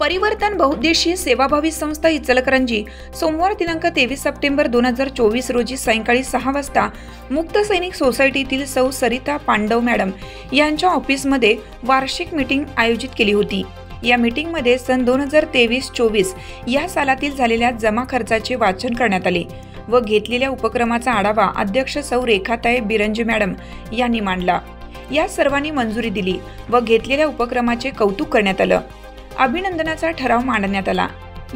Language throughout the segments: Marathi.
परिवर्तन बहुउद्देशीय सेवाभावी संस्था इचलकरंजी सोमवार दिनांक 23 सप्टेंबर 2024 रोजी सायंकाळी 6 वाजता मुक्त सैनिक सोसायटीतील सौ सरिता पांडव मॅडम यांच्या ऑफिसमध्ये वार्षिक मीटिंग आयोजित केली होती। या मीटिंगमध्ये सन 2023-24 या सालातील झालेल्या जमा खर्चाचे वाचन करण्यात आले व घेतलेल्या उपक्रमाचा आढावा अध्यक्ष सौ रेखाताई बिरंजे मॅडम यांनी मांडला। या सर्वांनी मंजुरी दिली व घेतलेल्या उपक्रमाचे कौतुक करण्यात आलं। अभिनंदनाचा ठराव मांडण्यात आला।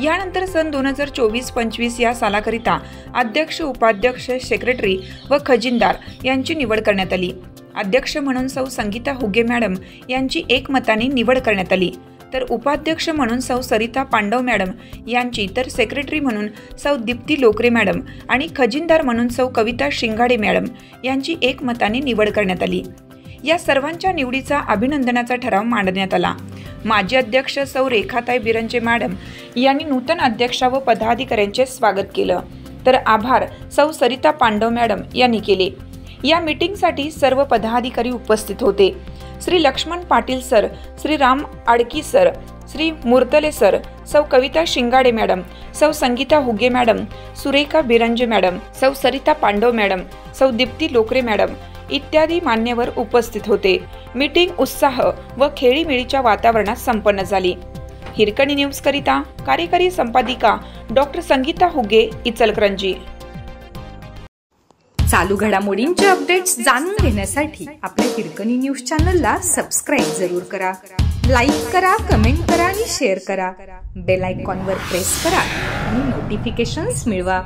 यानंतर सन 2024-25 या सालाकरिता अध्यक्ष, उपाध्यक्ष, सेक्रेटरी व खजिनदार यांची निवड करण्यात आली। अध्यक्ष म्हणून सौ संगीता हुगे मॅडम यांची एकमताने निवड करण्यात आली, तर उपाध्यक्ष म्हणून सौ सरिता पांडव मॅडम यांची, तर सेक्रेटरी म्हणून सौ दीप्ती लोकरे मॅडम आणि खजिनदार म्हणून सौ कविता शिंगाडे मॅडम यांची एकमताने निवड करण्यात आली। या सर्वांच्या निवडीचा अभिनंदनाचा ठराव मांडण्यात आला। माजी अध्यक्ष सौ रेखाताई बिरंजे मॅडम यांनी नूतन अध्यक्षा व पदाधिकाऱ्यांचे स्वागत केलं, तर आभार सौ सरिता पांडव मॅडम यांनी केले। या मीटिंगसाठी सर्व पदाधिकारी उपस्थित होते। Shri Laxman Patil sir, Shri Ram Adaki sir, Shri Murtale sir, Sau Kavita Shingade madam, Sau Sangeeta Huge madam, Surekha Biranje madam, Sau Sarita Pandav madam, सौ दीप्ती लोकरे मॅडम इत्यादी मान्यवर उपस्थित होते। मीटिंग उत्साह व खेळीमेळीच्या वातावरणात संपन्न झाली। हिरकणी न्यूज करिता कार्यकारी संपादिका डॉक्टर संगीता हुगे, इचलकरंजी। चालू घडामोडींचे अपडेट्स जाणून घेण्यासाठी आपल्या हिरकणी न्यूज चॅनलला सबस्क्राइब जरूर करा, लाईक करा, कमेंट करा आणि शेअर करा। बेल आयकॉनवर प्रेस करा आणि नोटिफिकेशन्स मिळवा।